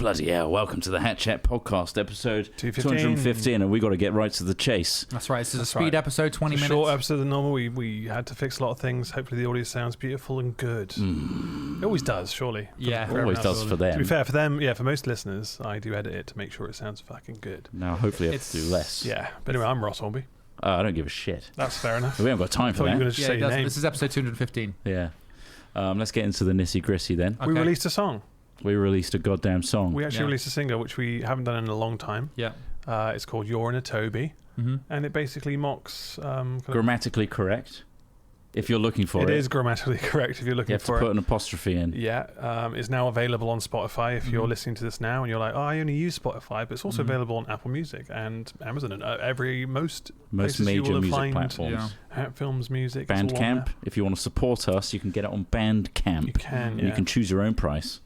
Bloody hell, welcome to the Hat Chat podcast, episode 215, and we got to get right to the chase. That's right, this is a speed episode, 20 minutes. Short episode than normal. We had to fix a lot of things. Hopefully the audio sounds beautiful and good. It always does, surely. Yeah. It always does for them. To be fair, for them, for most listeners, I do edit it to make sure it sounds fucking good. Now, hopefully I have to do less. Yeah, but anyway, I'm Ross Hornby. I don't give a shit. That's fair enough. We haven't got time for that. You were going to say your name. This is episode 215. Yeah. Let's get into the nitty-gritty then. Okay. We released a song. We released a goddamn song. We actually released a single, which we haven't done in a long time. Yeah. It's called You're in a Toby. Mm-hmm. And it basically mocks... grammatically correct, if you're looking for it. It is grammatically correct if you're looking for it. You have to put an apostrophe in. Yeah. It's now available on Spotify if you're listening to this now and you're like, I only use Spotify, but it's also available on Apple Music and Amazon and most major music platforms. Films, music. Bandcamp. If you want to support us, you can get it on Bandcamp. You can, and you can choose your own price.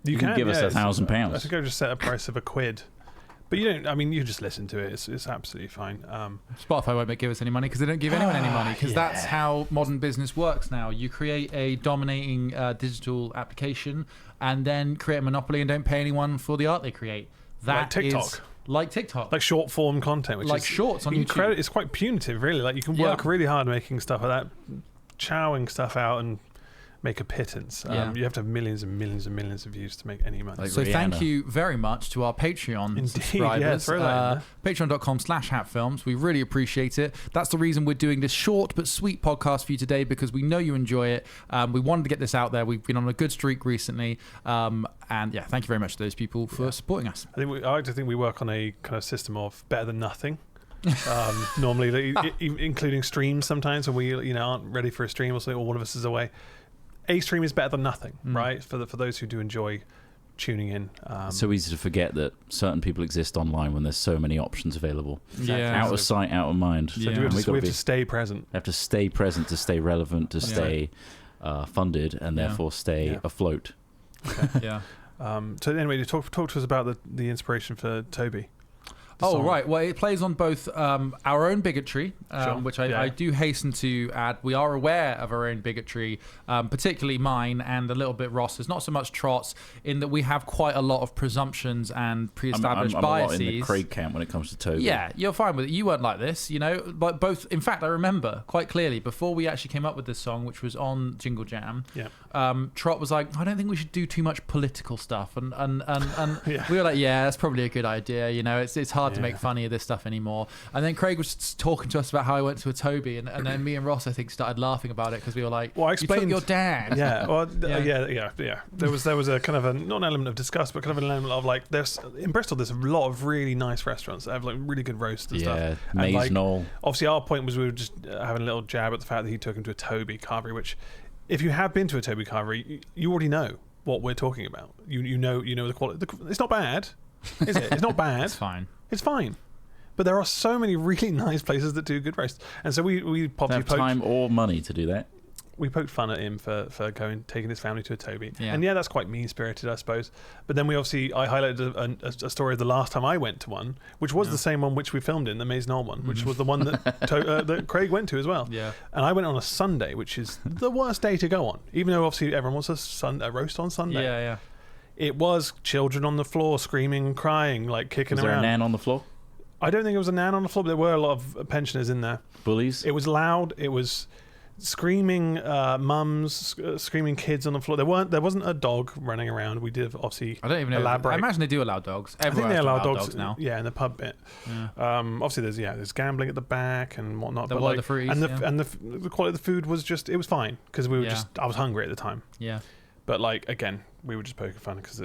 You can give us £1,000. I think I just set a price of £1. But you don't. I mean, you just listen to it. It's absolutely fine. Spotify won't give us any money because they don't give anyone any money because that's how modern business works now. You create a dominating digital application and then create a monopoly and don't pay anyone for the art they create. That like TikTok. Is like TikTok. Like short form content, which like is shorts on YouTube. It's quite punitive, really. Like you can work really hard making stuff like that, chowing stuff out and make a pittance. You have to have millions and millions and millions of views to make any money. Like so Rihanna. Thank you very much to our Patreon subscribers. Patreon.com/hatfilms. We really appreciate it. That's the reason we're doing this short but sweet podcast for you today, because we know you enjoy it. We wanted to get this out there. We've been on a good streak recently. And thank you very much to those people for supporting us. I like to think we work on a kind of system of better than nothing. Normally, including streams sometimes when we aren't ready for a stream or something, or one of us is away. A stream is better than nothing, right? For those who do enjoy tuning in. It's so easy to forget that certain people exist online when there's so many options available. Exactly. Out of sight, out of mind. So we have to stay present. We have to stay present to stay relevant, to stay funded, and therefore stay afloat. Okay. So anyway, talk to us about the inspiration for Toby. Right. Well, it plays on both our own bigotry, which I do hasten to add. We are aware of our own bigotry, particularly mine and a little bit Ross's. Not so much Trott's, in that we have quite a lot of presumptions and pre-established biases. I'm a lot in the Craig camp when it comes to Toby. Yeah, you're fine with it. You weren't like this, But both, in fact, I remember quite clearly before we actually came up with this song, which was on Jingle Jam. Trott was like, I don't think we should do too much political stuff, and we were like, that's probably a good idea. It's hard to make funny of this stuff anymore. And then Craig was talking to us about how he went to a Toby, and then me and Ross, I think, started laughing about it because we were like, I explained, you took your dad. There was a kind of not an element of disgust, but kind of an element of like, in Bristol there's a lot of really nice restaurants that have like really good roasts and stuff. Maze Knoll. Obviously our point was we were just having a little jab at the fact that he took him to a Toby carvery, which if you have been to a Toby carvery, you already know what we're talking about. You know the quality. It's not bad, is it? It's not bad. It's fine. But there are so many really nice places that do good roasts. And so we popped... Have time or money to do that. We poked fun at him for taking his family to a Toby. Yeah. And that's quite mean-spirited, I suppose. But then I highlighted a story of the last time I went to one, which was the same one which we filmed in, the Maze Knoll one, which was the one that Craig went to as well. Yeah. And I went on a Sunday, which is the worst day to go on, even though obviously everyone wants a roast on Sunday. Yeah. It was children on the floor screaming, crying, like kicking around. Was there a nan on the floor? I don't think it was a nan on the floor, but there were a lot of pensioners in there. Bullies? It was loud. It was screaming mums, screaming kids on the floor. There wasn't a dog running around. We did obviously I don't even know. Elaborate. I imagine they do allow dogs. I think they allow dogs now. Yeah, in the pub bit. Yeah. Obviously there's gambling at the back and whatnot. The fruities, and the quality of the food was it was fine because we were I was hungry at the time. Yeah. But like again, we were just poking fun because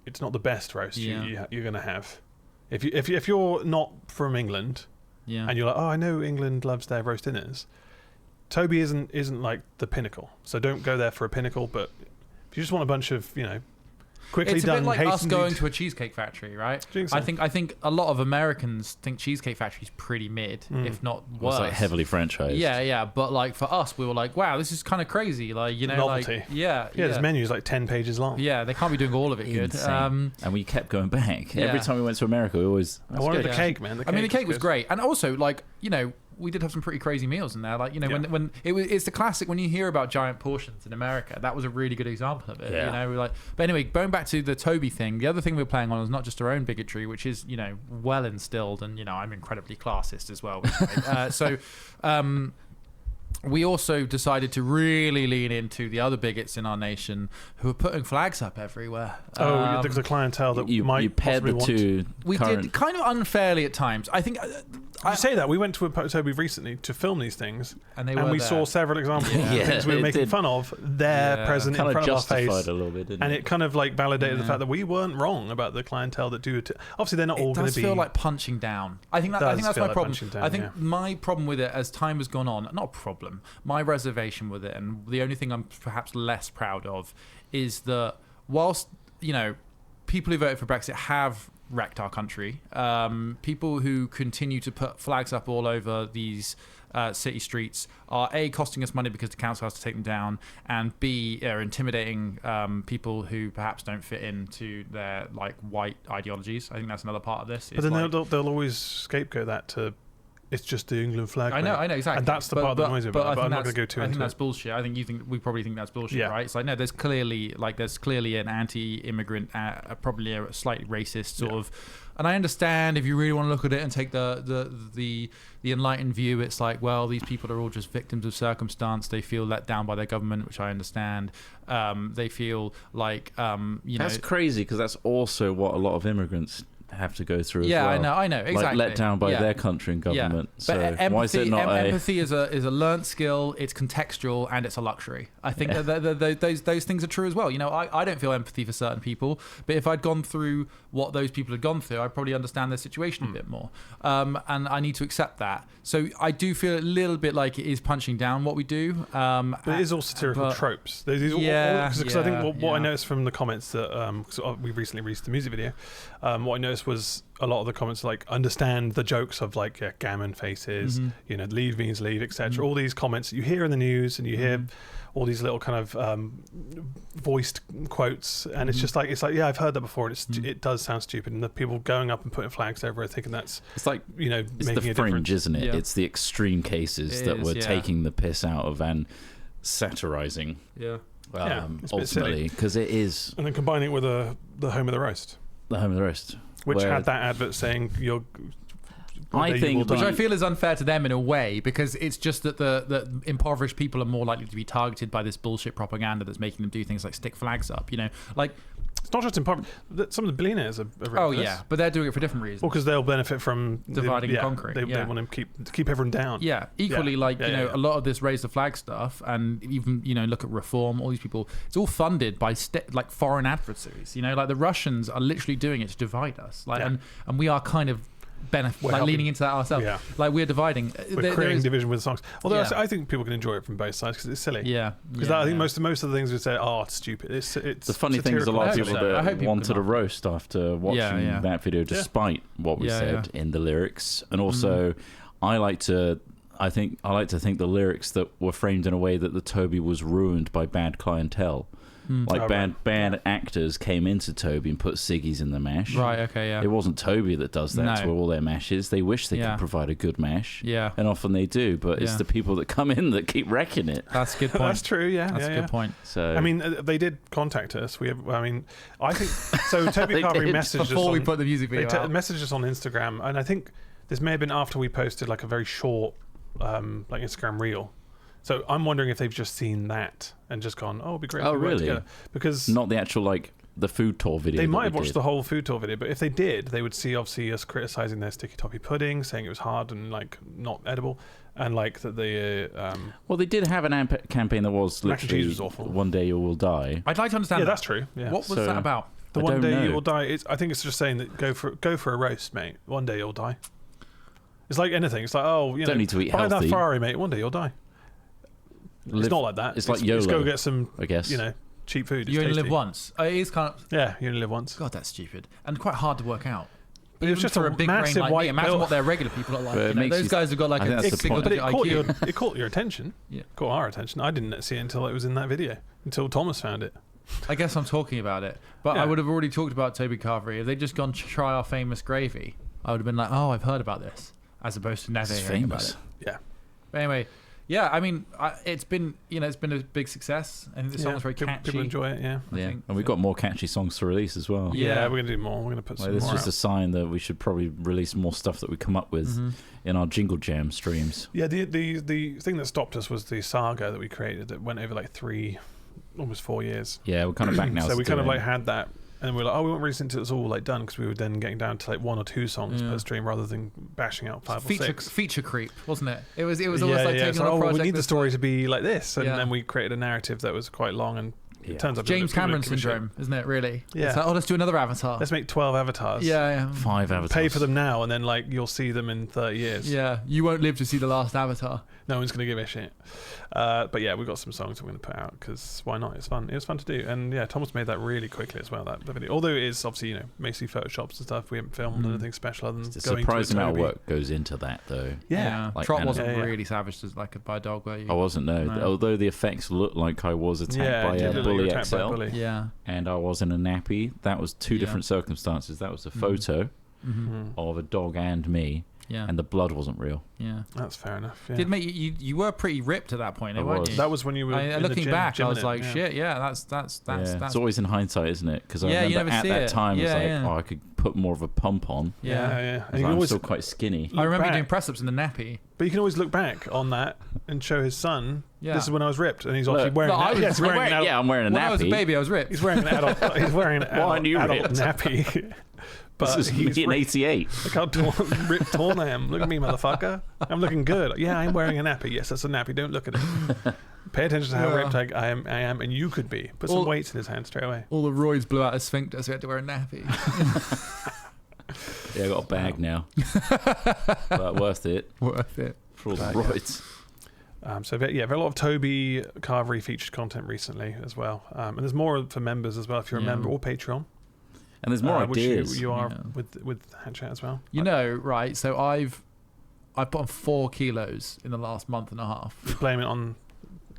it's not the best roast you're gonna have. If you're not from England, and you're like, I know England loves their roast dinners, Toby isn't like the pinnacle. So don't go there for a pinnacle. But if you just want a bunch of quickly it's a done, bit like us going to a Cheesecake Factory, right? So? I think a lot of Americans think Cheesecake Factory's pretty mid, if not worse. It's like heavily franchised. Yeah. But like for us, we were like, wow, this is kind of crazy. Like novelty. Like this menu's like 10 pages long. Yeah, they can't be doing all of it good. And we kept going back every time we went to America. We always I wanted the cake, man. The cake was great, and also like we did have some pretty crazy meals in there. Like, you know, when it's the classic, when you hear about giant portions in America, that was a really good example of it. You know, we're like, but anyway, going back to the Toby thing, the other thing we're playing on is not just our own bigotry, which is, you know, well instilled, and, you know, I'm incredibly classist as well. We also decided to really lean into the other bigots in our nation who are putting flags up everywhere. The clientele that you paired the two. We did kind of unfairly at times. I think. You say that we went to a Toby recently to film these things, and we saw several examples of things we were making fun of. They're present in front of our face, a little bit, didn't and it kind of like validated the fact that we weren't wrong about the clientele that do it. Obviously, they're not all going to be. It does feel like punching down. I think that's my problem. Down, I think my problem with it as time has gone on, not a problem, my reservation with it, and the only thing I'm perhaps less proud of, is that whilst, you know, people who voted for Brexit have wrecked our country, people who continue to put flags up all over these city streets are A, costing us money because the council has to take them down, and B, are intimidating people who perhaps don't fit into their like white ideologies. I think that's another part of this. But then they'll always scapegoat that to, it's just the England flag. I know, exactly. And that's the part that annoys me about it, but I'm not going to go too into it. I think that's bullshit. I think we probably think that's bullshit, right? It's like, no, there's clearly an anti-immigrant, probably a slightly racist sort of. And I understand if you really want to look at it and take the enlightened view, it's like, well, these people are all just victims of circumstance. They feel let down by their government, which I understand. They feel like, that's crazy, because that's also what a lot of immigrants have to go through as well. I know, exactly. Like let down by their country and government. So empathy, why is it not empathy is a learnt skill, it's contextual, and it's a luxury. I think that those things are true as well. You know, I don't feel empathy for certain people, but if I'd gone through what those people had gone through, I'd probably understand their situation a bit more. And I need to accept that. So I do feel a little bit like it is punching down what we do. But it is all satirical tropes. Because I think what I noticed from the comments that we recently released the music video, what I noticed was a lot of the comments like understand the jokes of like gammon faces, you know, leave means leave, etc. All these comments you hear in the news, and you hear all these little kind of voiced quotes, and it's like I've heard that before, and it does sound stupid, and the people going up and putting flags over it, thinking it's like, you know, it's making the fringe, isn't it? It's the extreme cases that we're taking the piss out of and satirizing. Ultimately, because it is, and then combining it with the home of the roast. The home of the roast. Which had that advert saying which I feel is unfair to them in a way, because it's just that the impoverished people are more likely to be targeted by this bullshit propaganda that's making them do things like stick flags up. You know, like, it's not just impoverished. Some of the billionaires are but they're doing it for different reasons. Well, because they'll benefit from dividing and conquering. They want to keep everyone down. Yeah, equally, a lot of this raise the flag stuff, and even, you know, look at reform. All these people, it's all funded by like foreign adversaries. You know, like the Russians are literally doing it to divide us. Like, and we are kind of leaning into that ourselves. Like, we're dividing. We're creating division with songs. Although I think people can enjoy it from both sides because it's silly. Because I think most of the things we say, it's stupid. It's the funny thing is, a lot of people that wanted a roast after watching that video, despite what we said in the lyrics, and also I like to think the lyrics that were framed in a way that the Toby was ruined by bad clientele. Bad actors came into Toby and put ciggies in the mash. Right, okay, yeah. It wasn't Toby that does that to all their mashes. They wish they could provide a good mash. Yeah. And often they do, but it's the people that come in that keep wrecking it. That's a good point. That's true, yeah. That's a good point. So, I mean, they did contact us. I think so. Toby Carberry messaged us before we put the music video out. Messaged us on Instagram, and I think this may have been after we posted like a very short like Instagram reel. So I'm wondering if they've just seen that and just gone, it'd be great. Oh, really? Because not the actual like the food tour video. They might have watched the whole food tour video, but if they did, they would see obviously us criticizing their sticky toffee pudding, saying it was hard and like not edible, and like that they. Well, they did have an campaign that was literally was awful. One day you will die. I'd like to understand. Yeah, that's true. Yeah. What was that about? The one day you will die. I think it's just saying that go for a roast, mate. One day you'll die. It's like anything. It's like, don't need to eat buy healthy. that Ferrari, mate. One day you'll die. It's not like that. It's like YOLO. Let's go get some, I guess, cheap food. You only live once. It is kind of. Yeah, you only live once. God, that's stupid and quite hard to work out. But it was just for a big brain like me. Imagine what their regular people are like. Those guys have got like a single-digit IQ. It caught your attention. Yeah, caught our attention. I didn't see it until it was in that video. Until Thomas found it. I guess I'm talking about it, but I would have already talked about Toby Carvery. If they'd just gone try our famous gravy, I would have been like, I've heard about this. as opposed to never It's hearing famous. about it. Yeah. But anyway, yeah, I mean, it's been a big success. I think the song's very catchy. People enjoy it, yeah. Yeah, and we've got more catchy songs to release as well. Yeah, we're going to do more. We're going to put some more This is out. just a sign that we should probably release more stuff that we come up with in our Jingle Jam streams. Yeah, the thing that stopped us was the saga that we created that went over like almost 4 years. Yeah, we're kind of back now. So we kind of like had that, and we're like, we won't release it until it's all like done, because we were then getting down to like 1 or 2 songs per stream rather than bashing out 5 or 6. Feature creep, wasn't it? It was almost like taking on a project. We need the story to be like this, and then we created a narrative that was quite long, and it turns out James Cameron syndrome, isn't it? Really? Yeah. It's like, let's do another Avatar. Let's make 12 avatars. Yeah. 5 avatars. Pay for them now, and then like you'll see them in 30 years. Yeah, you won't live to see the last Avatar. No one's gonna give a shit. But yeah, we've got some songs we're gonna put out, because why not? It's fun. It was fun to do, and yeah, Thomas made that really quickly as well. That video, although it is obviously mostly photoshops and stuff. We haven't filmed anything special other than It's a going surprising to amount of work goes into that, though. Yeah. Like, Trott wasn't really savaged as like by a dog, were you? I wasn't, no. Although the effects looked like I was attacked by a bully XL. Yeah. And I was in a nappy. That was 2 different circumstances. That was a photo of a dog and me. Yeah. And the blood wasn't real. Yeah. That's fair enough. Yeah. Did make you were pretty ripped at that point, weren't you? That was when you were in looking the back. gym I was like, yeah. shit, yeah, that's It's always in hindsight, isn't it? Because I remember at that time, I was like, oh, I could put more of a pump on. Yeah. And I'm still quite skinny. I remember you doing press-ups in the nappy. But you can always look back on that and show his son, this is when I was ripped, and he's obviously I'm wearing an wearing a nappy. When I was a baby, I was ripped. He's wearing an adult nappy. But this is me in 88. Look how ripped torn I am. Look at me, motherfucker. I'm looking good. Yeah, I'm wearing a nappy. Yes, that's a nappy. Don't look at it. Pay attention to how ripped I am, and you could be. Put some weights in his hand straight away. All the roids blew out his sphincter, so he had to wear a nappy. Yeah, I got a bag now. But worth it. Worth it. For all the roids. So yeah, very a lot of Toby Carvery featured content recently as well. And there's more for members as well, if you're a member, or Patreon. And there's more ideas. Which you are with Hatchet as well. You know, right? So I've put on 4 kilos in the last month and a half. You blame it on.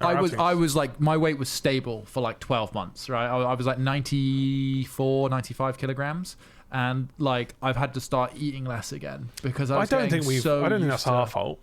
I was like, my weight was stable for like 12 months, right? I was like 94, 95 kilograms. And like, I've had to start eating less again because I don't think that's our fault.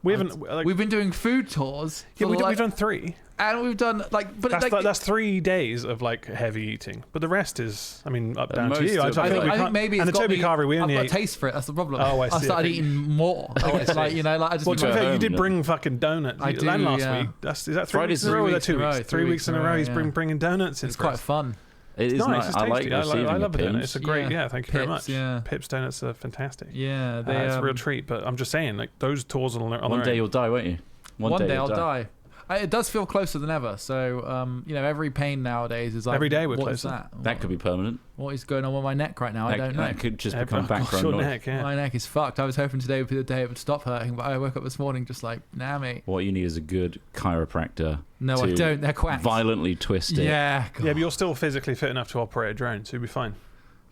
We haven't. We've been doing food tours. Yeah, we've done 3. And we've done like, but that's 3 days of like heavy eating. But the rest is, I mean, up down to you. I think maybe it's and the Toby Carvery, we only I've got a taste for it. That's the problem. Oh, I see. I started eating more. It's like, you know, like I just. Well, to be fair, you did bring fucking donuts. I did last week. Is that 3 weeks in a row or 2 weeks? 3 weeks in a row. He's bringing donuts in. It's quite fun. It is nice. It's I tasty. like receiving I love a donut. Pims. It's a great, thank you very much. Yeah. Pips donuts are fantastic. Yeah, it's a real treat. But I'm just saying, like those tours on their own. One day you'll die, won't you? One day I'll die. It does feel closer than ever. So, you know, every pain nowadays is like, every day we're what closer. Is that? That could be permanent. What is going on with my neck right now? I don't know. That could just become background noise. Neck, yeah. My neck is fucked. I was hoping today would be the day it would stop hurting, but I woke up this morning just like, nah, mate. What you need is a good chiropractor. No, I don't. They're quacks. Violently twist it. Yeah. God. Yeah, but you're still physically fit enough to operate a drone, so you'll be fine.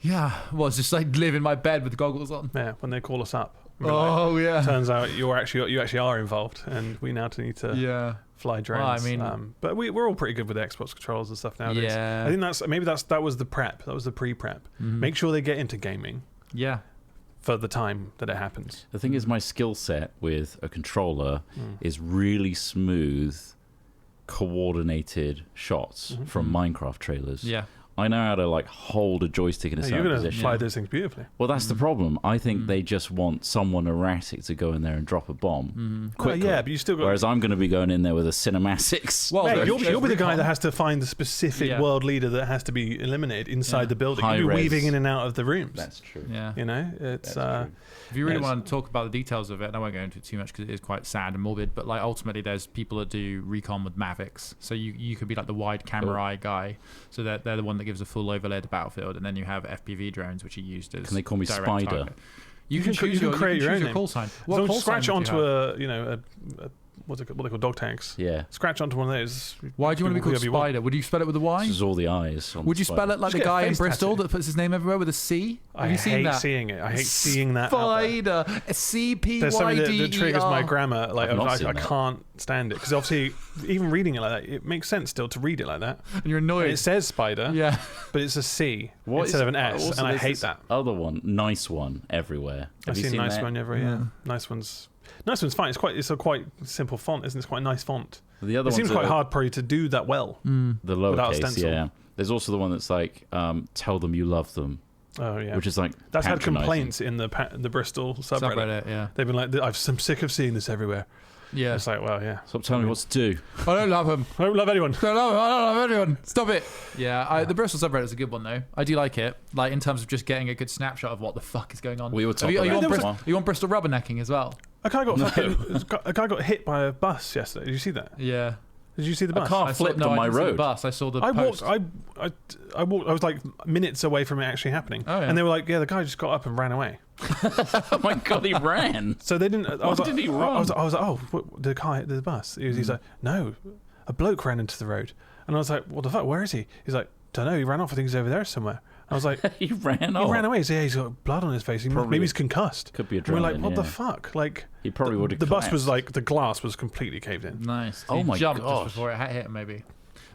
Yeah. Well, it's just like live in my bed with goggles on. Yeah, when they call us up. Yeah. Turns out you actually are involved, and we now need to fly drones. Well, I mean, but we're all pretty good with Xbox controllers and stuff nowadays. Yeah. I think that was the prep. That was the pre-prep. Mm-hmm. Make sure they get into gaming. Yeah. For the time that it happens. The thing is, my skill set with a controller is really smooth, coordinated shots from Minecraft trailers. Yeah. I know how to like hold a joystick in a certain position. You're going to fly those things beautifully. Well, that's the problem. I think they just want someone erratic to go in there and drop a bomb quickly. Yeah, but you still got. Whereas I'm going to be going in there with a cinematics. Well, mate, you'll be the guy that has to find the specific world leader that has to be eliminated inside the building. You'll be weaving in and out of the rooms. That's true. Yeah, you know, it's. If you really want to talk about the details of it, and I won't go into it too much because it is quite sad and morbid, but like ultimately there's people that do recon with Mavics. So you could be like the wide camera eye guy. So they're the one that gives a full overlay of the battlefield, and then you have FPV drones which are used as. Can they call me Spider? Target. You can create your own call sign. So scratch onto a what's it called? What they call dog tags. Yeah. Scratch onto one of those. Why do you want to be called Spider? Would you spell it with a Y? This is all the eyes. Would you spell it like the guy in Bristol that puts his name everywhere with a C? Have you seen that? I hate seeing it. I hate seeing that. Spider. C-P-Y-D-E-R. There's something that triggers my grammar. Like I that. can't stand it because obviously even reading it like that, it makes sense still to read it like that. And you're annoyed. And it says spider. Yeah. But it's a C instead of an S, and I hate that. Other one, nice one everywhere. I've seen nice one everywhere. Yeah. Nice one's fine. It's a quite simple font, isn't it? It's quite a nice font. The other it seems quite hard probably to do that well. The lowercase, yeah. There's also the one that's like, tell them you love them. Oh yeah, which is like that's had complaints in the Bristol subreddit. Yeah, they've been like, I'm sick of seeing this everywhere. Yeah, it's like, well, yeah. Stop telling me what to do. I don't love him. I don't love anyone. I don't love anyone. Stop it. Yeah, the Bristol subreddit is a good one though. I do like it. Like in terms of just getting a good snapshot of what the fuck is going on. We were talking about you want Bristol rubbernecking as well? A guy got hit by a bus yesterday. Did you see that? Yeah. Did you see the bus? A car flipped on my road. The bus. I saw the post. I walked. I was like minutes away from it actually happening. Oh, yeah. And they were like, "Yeah, the guy just got up and ran away." Oh my god, he ran. So they didn't. Why did he run? I was like, "Oh, did the car hit the bus?" He's like, "No, a bloke ran into the road." And I was like, "What the fuck? Where is he?" He's like, "Don't know. He ran off. I think he's over there somewhere." I was like, he ran off. He ran away. So yeah, he's got blood on his face. Maybe he's concussed. Could be adrenaline. And we're like, what the fuck? Like, he probably would have. The bus was like, the glass was completely caved in. Nice. Oh my god! Just before it hit him, maybe.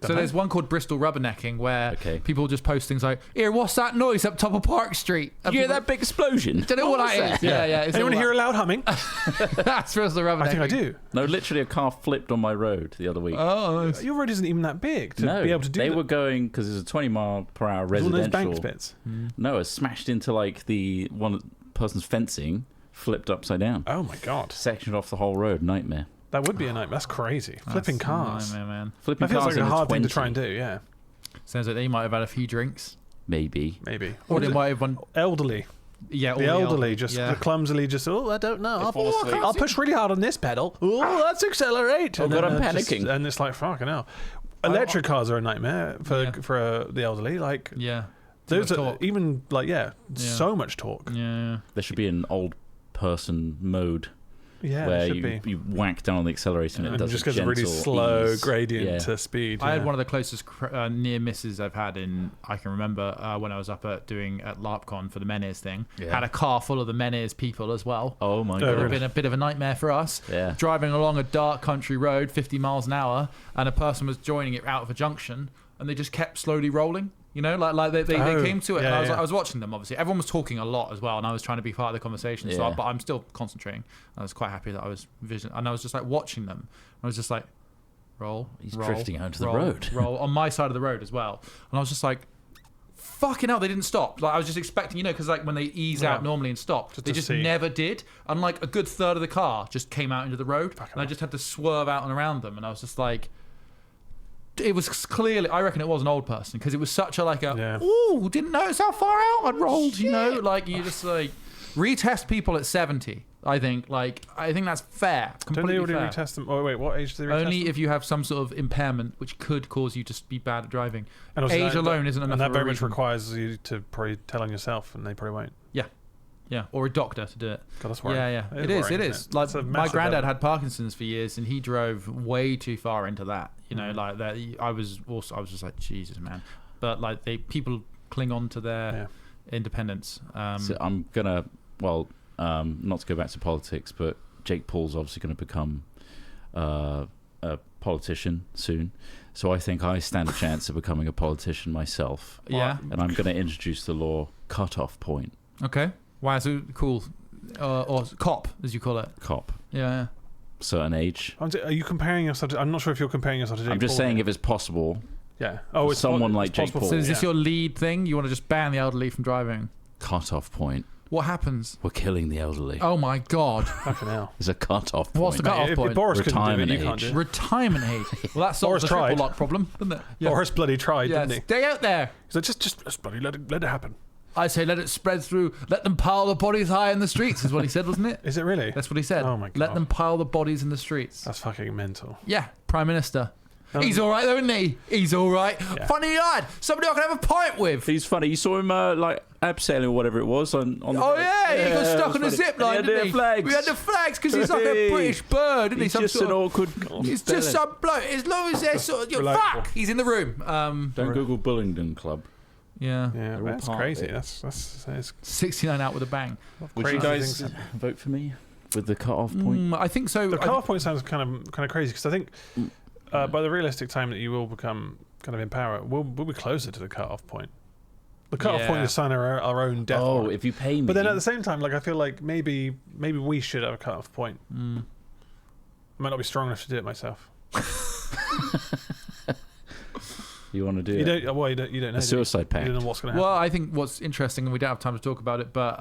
So there's one called Bristol Rubbernecking where people just post things like, "Here, what's that noise up top of Park Street? You hear that big explosion? Don't know what that is." Yeah. Anyone hear a loud humming? That's Bristol Rubbernecking. I think I do. No, literally a car flipped on my road the other week. Oh, nice. Your road isn't even that big to be able to do that. They were going, because it's a 20-mile-per-hour residential. One of those bank bits. No, it smashed into like the one person's fencing, flipped upside down. Oh my god. Sectioned off the whole road. Nightmare. That would be a nightmare. That's crazy. Flipping cars. Nightmare, man. Flipping that feels cars like a hard thing to 20. try and do, yeah. Sounds like they might have had a few drinks. Maybe. Or they might have one. Elderly. Yeah, the elderly just clumsily just, I don't know. I'll push really hard on this pedal. Oh, let's accelerate. Oh, God, I'm panicking. And it's like, fucking hell. Electric cars are a nightmare for the elderly. Like, those are even, like, so much torque. Yeah. There should be an old person mode. Yeah, where you whack down on the accelerator and it does just gets a really slow gradient to speed. I had one of the closest near misses I've had I can remember when I was up doing at LARPCon for the Menhirs thing. Had a car full of the Menhirs people as well. Oh my god! It would have been a bit of a nightmare for us. Yeah. Driving along a dark country road, 50 miles an hour, and a person was joining it out of a junction, and they just kept slowly rolling. You know, like they came to it, and I was watching them. Obviously, everyone was talking a lot as well, and I was trying to be part of the conversation. So, but I'm still concentrating. I was quite happy that I was and I was just like watching them. I was just like, roll. He's drifting out to the road. Roll on my side of the road as well, and I was just like, fucking hell, they didn't stop. Like I was just expecting, because like when they ease out normally and stop, they just never did. And like a good third of the car just came out into the road, and I just had to swerve out and around them, and I was just like. It was clearly, I reckon it was an old person because it was such a ooh, didn't notice how far out I'd rolled, like you just like retest people at 70. I think that's fair. Don't they already retest them? Oh wait, what age do they retest Only them? if you have some sort of impairment which could cause you to be bad at driving. And also age alone isn't enough. And that very much requires you to probably tell on yourself, and they probably won't. Yeah, or a doctor to do it. God, that's worrying. Yeah. It is. Like my granddad had Parkinson's for years, and he drove way too far into that. Like that. I was just like, Jesus, man. But like people cling on to their independence. So I'm gonna, not to go back to politics, but Jake Paul's obviously going to become a politician soon. So I think I stand a chance of becoming a politician myself. Yeah. And I'm going to introduce the law cut-off point. Okay. Wow, so cool. Or cop, as you call it. Cop. Yeah. Certain age. Are you comparing yourself to... I'm not sure if you're comparing yourself to Jake Paul. I'm just saying if it's possible. Yeah. It's someone like Jake Paul. So is this your lead thing? You want to just ban the elderly from driving? Cut-off point. What happens? We're killing the elderly. Oh my god. Fucking hell. There's a cut-off point. What's the cut-off point? If Boris Retirement couldn't do it, you age. can't do it. Retirement age. Well, that solves the triple lock problem, doesn't it? Yeah. Boris bloody tried, didn't he? Stay out there. He's like, just bloody let it happen. I say let it spread through. Let them pile the bodies high in the streets, is what he said, wasn't it? Is it really? That's what he said. Oh my god. Let them pile the bodies in the streets. That's fucking mental. Yeah, Prime Minister. He's all right, though, isn't he? He's all right. Yeah. Funny lad. Somebody I can have a pint with. He's funny. You saw him abseiling or whatever it was on the Oh yeah, he got stuck on a zip line, didn't he? Flags. We had the flags because he's like a British bird, isn't he? He's just an awkward. He's just some bloke. As long as they're sort of fuck, he's in the room. Don't Google Bullingdon Club. Yeah, that's crazy. That's 69 out with a bang. Would you guys vote for me with the cut-off point? I think so. The cut-off point sounds kind of crazy because I think by the realistic time that you will become kind of in power, we'll be closer to the cut-off point. The cut-off point is sign our own death warrant. If you pay me. But then at the same time, like I feel like maybe we should have a cut-off point. I might not be strong enough to do it myself. You want to do it? You don't know. A suicide pact. You don't know what's going to happen. Well, I think what's interesting, and we don't have time to talk about it, but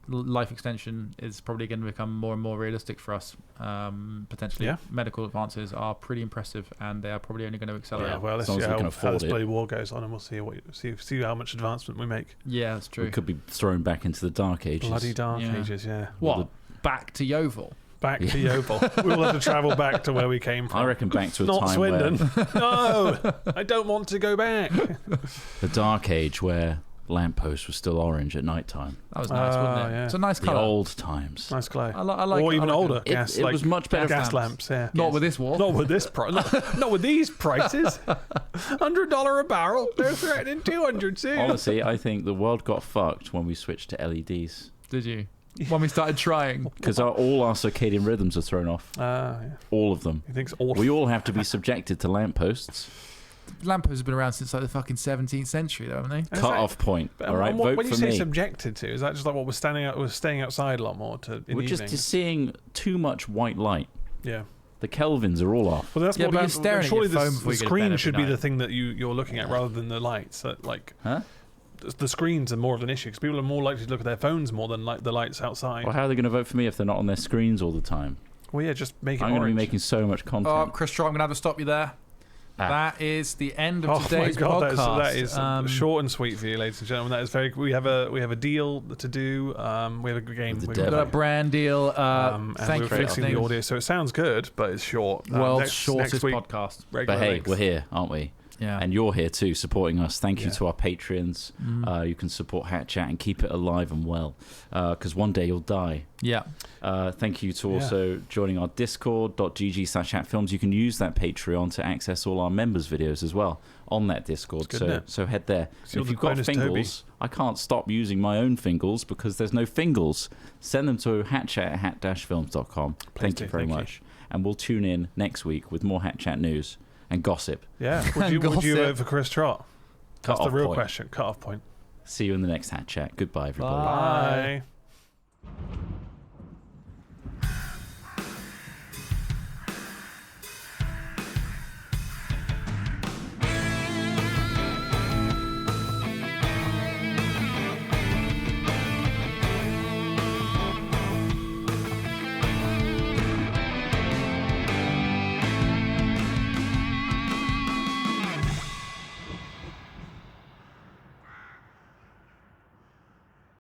life extension is probably going to become more and more realistic for us. Potentially, medical advances are pretty impressive, and they are probably only going to accelerate. Yeah, well, let's see how this bloody war goes on, and we'll see how much advancement we make. Yeah, that's true. We could be thrown back into the Dark Ages. Bloody Dark Ages, yeah. What? Back to Yeovil? Back to Yeovil. We'll have to travel back to where we came from. I reckon back to a Not time Swindon. No, I don't want to go back. The Dark Age where lampposts were still orange at night time. That was nice, wasn't it? Yeah. It's a nice The colour. old times. Nice glow. I like or even older. It was much better. Gas lamps, yeah. Not with this war. Not with this price. Not with these prices. $100 a barrel. They're threatening 200 soon. Honestly, I think the world got fucked when we switched to LEDs. Did you? When we started trying. Because all our circadian rhythms are thrown off. All of them. He thinks awful. We all have to be subjected to lampposts. Lampposts have been around since like the fucking 17th century, though, haven't they? Cut-off point. All right, vote for me. When you say subjected to, is that just like what we're staying outside a lot more We're just seeing too much white light. Yeah. The Kelvins are all off. Well, that's but you're staring surely at your phone before the you go to bed screen every should be night. the thing that you're looking at rather than the lights. The screens are more of an issue because people are more likely to look at their phones more than like the lights outside. Well, how are they going to vote for me if they're not on their screens all the time? Well, yeah, just make it I'm orange. going to be making so much content. Oh, Chris Trott, I'm going to have to stop you there. That is the end of today's podcast. That is short and sweet for you, ladies and gentlemen. That is very. We have a deal to do. We have a game. We've got a brand deal. Thank you for fixing the audio, so it sounds good, but it's short. World's shortest podcast. But hey, we're here, aren't we? Yeah. And you're here too, supporting us. Thank you to our Patreons. You can support Hat Chat and keep it alive and well, because one day you'll die. Yeah. Thank you to also joining our discord.gg/hatfilms. You can use that Patreon to access all our members' videos as well on that Discord. So head there. If you've got fingles, I can't stop using my own fingles because there's no fingles. Send them to hatchat@hat-films.com. Thank you very much. And we'll tune in next week with more Hat Chat news and gossip. Yeah. Would you vote for Chris Trott? That's the real question. Cut off point. See you in the next Hat Chat. Goodbye, everybody. Bye.